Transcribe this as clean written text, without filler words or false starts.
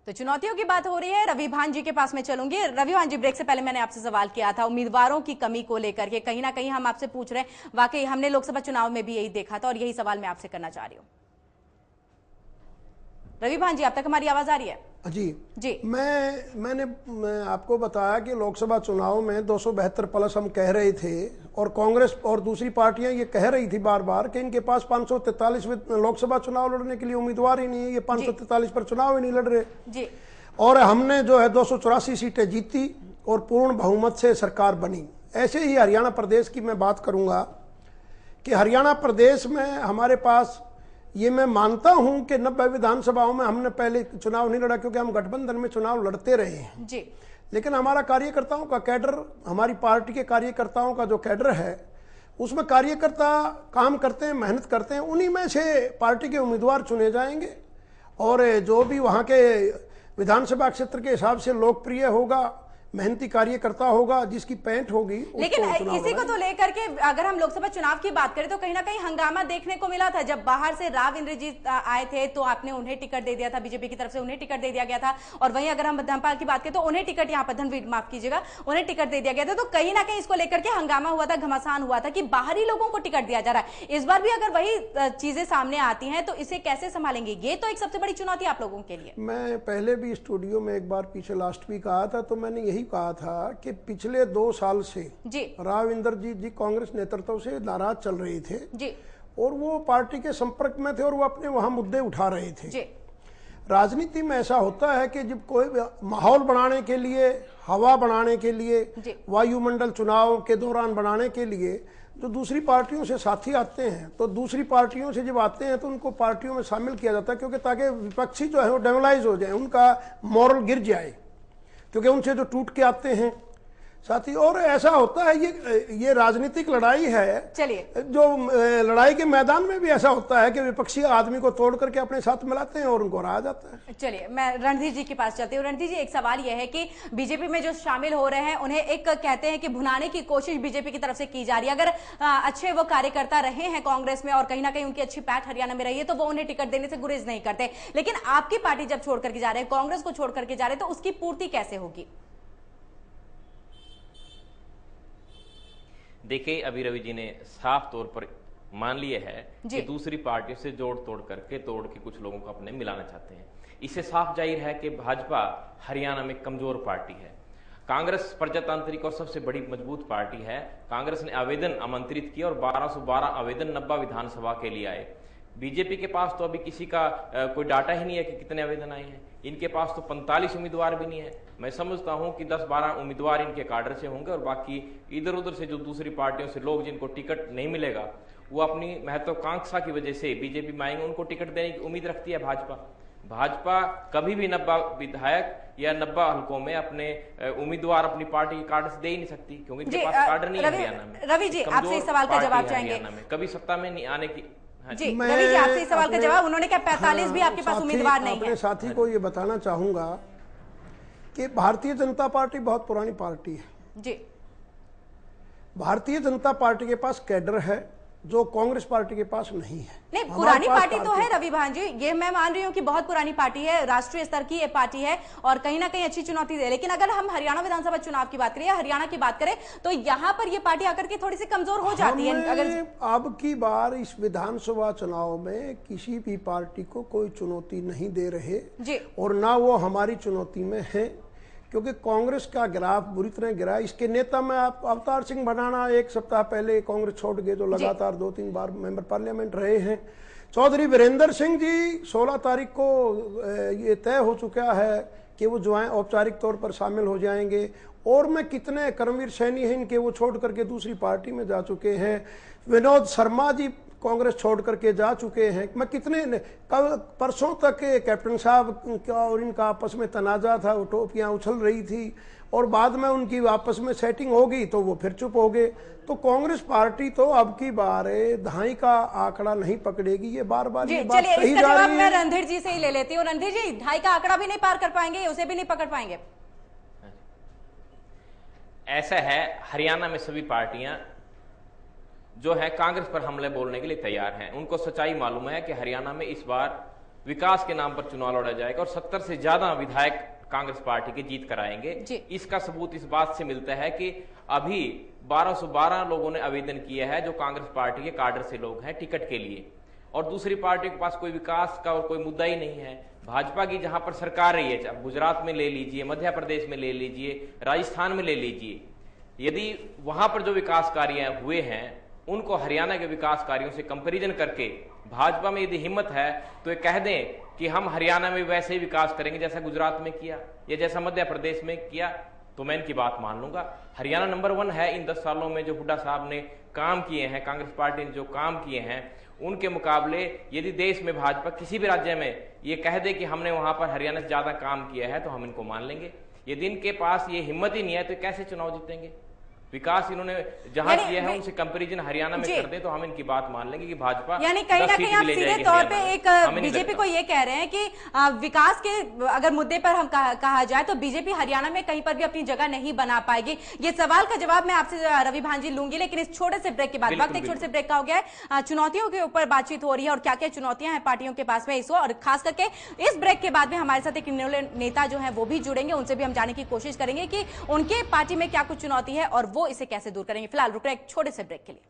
तो चुनौतियों की बात हो रही है, रवि भान जी के पास में चलूंगी। रवि भान जी, ब्रेक से पहले मैंने आपसे सवाल किया था उम्मीदवारों की कमी को लेकर के, कहीं ना कहीं हम आपसे पूछ रहे हैं, वाकई हमने लोकसभा चुनाव में भी यही देखा था और यही सवाल मैं आपसे करना चाह रही हूं। रवि भान जी, आप तक हमारी आवाज आ रही है? जी मैंने आपको बताया कि लोकसभा चुनाव में 272 प्लस हम कह रहे थे और कांग्रेस और दूसरी पार्टियां ये कह रही थी बार बार कि इनके पास 543 लोकसभा चुनाव लड़ने के लिए उम्मीदवार ही नहीं है, ये 543 पर चुनाव ही नहीं लड़ रहे जी। और हमने जो है 284 सीटें जीती और पूर्ण बहुमत से सरकार बनी। ऐसे ही हरियाणा प्रदेश की मैं बात करूंगा कि हरियाणा प्रदेश में हमारे पास, ये मैं मानता हूं कि 90 विधानसभाओं में हमने पहले चुनाव नहीं लड़ा क्योंकि हम गठबंधन में चुनाव लड़ते रहे हैं जी। लेकिन हमारा कार्यकर्ताओं का कैडर, हमारी पार्टी के कार्यकर्ताओं का जो कैडर है उसमें कार्यकर्ता काम करते हैं, मेहनत करते हैं, उन्हीं में से पार्टी के उम्मीदवार चुने जाएंगे और जो भी वहां के विधानसभा क्षेत्र के हिसाब से लोकप्रिय होगा, मेहनती कार्यकर्ता होगा, जिसकी पैंठ होगी। लेकिन इसी को तो लेकर के अगर हम लोकसभा चुनाव की बात करें तो कहीं ना कहीं हंगामा देखने को मिला था। जब बाहर से राव इंद्रजीत आए थे तो आपने उन्हें टिकट दे दिया था, बीजेपी की तरफ से उन्हें टिकट दे दिया गया था। और वहीं अगर हम धर्मपाल की बात करें तो उन्हें टिकट, यहाँ पर धनवीर माफ कीजिएगा, उन्हें टिकट दे दिया गया था। तो कहीं ना कहीं इसको लेकर के हंगामा हुआ था, घमासान हुआ था कि बाहरी लोगों को टिकट दिया जा रहा है। इस बार भी अगर वही चीजें सामने आती हैं तो इसे कैसे संभालेंगे? ये तो एक सबसे बड़ी चुनौती आप लोगों के लिए। मैं पहले भी स्टूडियो में एक बार पीछे लास्ट वीक आया था तो मैंने यही कहा था कि पिछले 2 साल से राव इंद्रजीत जी कांग्रेस नेतृत्व से नाराज चल रहे थे जी। और वो पार्टी के संपर्क में थे और वो अपने वहां मुद्दे उठा रहे थे जी। राजनीति में ऐसा होता है कि जब कोई माहौल बनाने के लिए, हवा बनाने के लिए, वायुमंडल चुनाव के दौरान बनाने के लिए जो दूसरी पार्टियों से साथी आते हैं, तो दूसरी पार्टियों से जब आते हैं तो उनको पार्टियों में शामिल किया जाता है क्योंकि ताकि विपक्षी जो है वो डेमोलाइज हो जाए, उनका मॉरल गिर जाए, क्योंकि उनसे जो टूट के आते हैं साथी। और ऐसा होता है, ये राजनीतिक लड़ाई है। चलिए, जो लड़ाई के मैदान में भी ऐसा होता है कि विपक्षी आदमी को तोड़ करके अपने साथ मिलाते हैं और उनको हराया जाता है। चलिए, मैं रणधीर जी के पास चलती हूँ। रणधीर जी, एक सवाल यह है कि बीजेपी में जो शामिल हो रहे हैं उन्हें एक कहते हैं कि भुनाने की कोशिश बीजेपी की तरफ से की जा रही है। अगर अच्छे वो कार्यकर्ता रहे हैं कांग्रेस में और कहीं ना कहीं उनकी अच्छी पैठ हरियाणा में रही है तो वो उन्हें टिकट देने से गुरेज नहीं करते। लेकिन आपकी पार्टी जब छोड़ करके जा रहे हैं, कांग्रेस को छोड़ करके जा रहे हैं, तो उसकी पूर्ति कैसे होगी? देखिए, अभी रवि जी ने साफ तौर पर मान लिया है कि दूसरी पार्टियों से जोड़ तोड़ के कुछ लोगों को अपने मिलाना चाहते हैं। इससे साफ जाहिर है कि भाजपा हरियाणा में कमजोर पार्टी है। कांग्रेस प्रजातांत्रिक और सबसे बड़ी मजबूत पार्टी है। कांग्रेस ने आवेदन आमंत्रित किया और 1212 आवेदन 90 विधानसभा के लिए आए। बीजेपी के पास तो अभी किसी का कोई डाटा ही नहीं है कि कितने आवेदन आए हैं। इनके पास तो 45 उम्मीदवार भी नहीं है। मैं समझता हूं कि 10-12 उम्मीदवार इनके काडर से होंगे और बाकी इधर उधर से जो दूसरी पार्टियों से लोग जिनको टिकट नहीं मिलेगा वो अपनी महत्वाकांक्षा की वजह से बीजेपी में आएंगे, उनको टिकट देने की उम्मीद रखती है भाजपा कभी भी 90 विधायक या 90 हल्कों में अपने उम्मीदवार अपनी पार्टी के कार्ड से दे ही नहीं सकती, क्योंकि इनके पास कार्ड नहीं है हरियाणा में। रवि जी, आपसे इस सवाल का जवाब चाहेंगे? कभी सत्ता में नहीं आने की। जी, रवि जी, आपसे इस सवाल का जवाब। उन्होंने क्या 45 भी आपके पास उम्मीदवार नहीं है? अपने साथी को ये बताना चाहूंगा कि भारतीय जनता पार्टी बहुत पुरानी पार्टी है जी। भारतीय जनता पार्टी के पास कैडर है जो कांग्रेस पार्टी के पास नहीं है। नहीं, पुरानी पार्टी तो है रवि भान जी, ये मैं मान रही हूँ कि बहुत पुरानी पार्टी है, राष्ट्रीय स्तर की ये पार्टी है और कहीं ना कहीं अच्छी चुनौती दे। लेकिन अगर हम हरियाणा विधानसभा चुनाव की बात करें या हरियाणा की बात करें तो यहाँ पर ये पार्टी आकर के थोड़ी सी कमजोर हो जाती है। अगर अब की बार इस विधानसभा चुनाव में किसी भी पार्टी को कोई चुनौती नहीं दे रहे जी, और ना वो हमारी चुनौती में है, क्योंकि कांग्रेस का ग्राफ बुरी तरह गिरा। इसके नेता में आप अवतार सिंह भडाना 1 सप्ताह पहले कांग्रेस छोड़ गए, जो लगातार 2-3 बार मेंबर पार्लियामेंट रहे हैं। चौधरी वीरेंद्र सिंह जी 16 तारीख को ये तय हो चुका है कि वो जो है औपचारिक तौर पर शामिल हो जाएंगे। और मैं कितने कर्मवीर सैनी हैं इनके, वो छोड़ करके दूसरी पार्टी में जा चुके हैं। विनोद शर्मा जी कांग्रेस छोड़ करके जा चुके हैं। मैं कितने कल परसों तक कैप्टन साहब का और इनका आपस में तनाजा था, वो टोपियां उछल रही थी और बाद में उनकी आपस में सेटिंग हो गई तो वो फिर चुप हो गए। तो कांग्रेस पार्टी तो अब की बार दहाई का आंकड़ा नहीं पकड़ेगी, ये बार बार ये बात कही जा रही है। मैं रणधीर जी से ही ले लेती हूँ। रणधीर जी, ढाई का आंकड़ा भी नहीं पार कर पाएंगे, उसे भी नहीं पकड़ पाएंगे? ऐसा है, हरियाणा में सभी पार्टियां जो है कांग्रेस पर हमले बोलने के लिए तैयार हैं। उनको सच्चाई मालूम है कि हरियाणा में इस बार विकास के नाम पर चुनाव लड़ा जाएगा और 70 से ज्यादा विधायक कांग्रेस पार्टी के जीत कराएंगे। इसका सबूत इस बात से मिलता है कि अभी 1212 लोगों ने आवेदन किया है जो कांग्रेस पार्टी के काडर से लोग हैं टिकट के लिए, और दूसरी पार्टी के पास कोई विकास का और कोई मुद्दा ही नहीं है। भाजपा की जहां पर सरकार रही है, गुजरात में ले लीजिए, मध्य प्रदेश में ले लीजिए, राजस्थान में ले लीजिए, यदि वहां पर जो विकास कार्य हुए हैं उनको हरियाणा के विकास कार्यों से कंपैरिजन करके भाजपा में यदि हिम्मत है तो ये कह दें कि हम हरियाणा में वैसे ही विकास करेंगे जैसा गुजरात में किया या जैसा मध्य प्रदेश में किया, तो मैं इनकी बात मान लूंगा। हरियाणा नंबर 1 है इन 10 सालों में जो हुड्डा साहब ने काम किए हैं, कांग्रेस पार्टी ने जो काम किए हैं उनके मुकाबले यदि देश में भाजपा किसी भी राज्य में ये कह दे कि हमने वहां पर हरियाणा से ज्यादा काम किया है तो हम इनको मान लेंगे। यदि इनके पास ये हिम्मत ही नहीं है तो कैसे चुनाव जीतेंगे? विकास इन्होंने जहां किया है उनसे कंपैरिजन हरियाणा में कर दे तो हम इनकी बात मान लेंगे कि भाजपा यानी कहीं ना कहीं आप सीधे तौर पे एक बीजेपी को ये कह रहे हैं कि विकास के अगर मुद्दे पर हम कहा जाए तो बीजेपी हरियाणा में कहीं पर भी अपनी जगह नहीं बना पाएगी। ये सवाल का जवाब मैं आपसे रवि भांजी लूंगी, लेकिन इस छोटे से ब्रेक के बाद, वक्त एक छोटे से ब्रेक का हो गया है, चुनौतियों के ऊपर बातचीत हो रही है और क्या क्या चुनौतियां हैं पार्टियों के पास में इस और खास करके इस ब्रेक के बाद में हमारे साथ एक नेता जो है वो भी जुड़ेंगे, उनसे भी हम जानने की कोशिश करेंगे कि उनके पार्टी में क्या कुछ चुनौती है और वो इसे कैसे दूर करेंगे। फिलहाल रुक रहे एक छोटे से ब्रेक के लिए।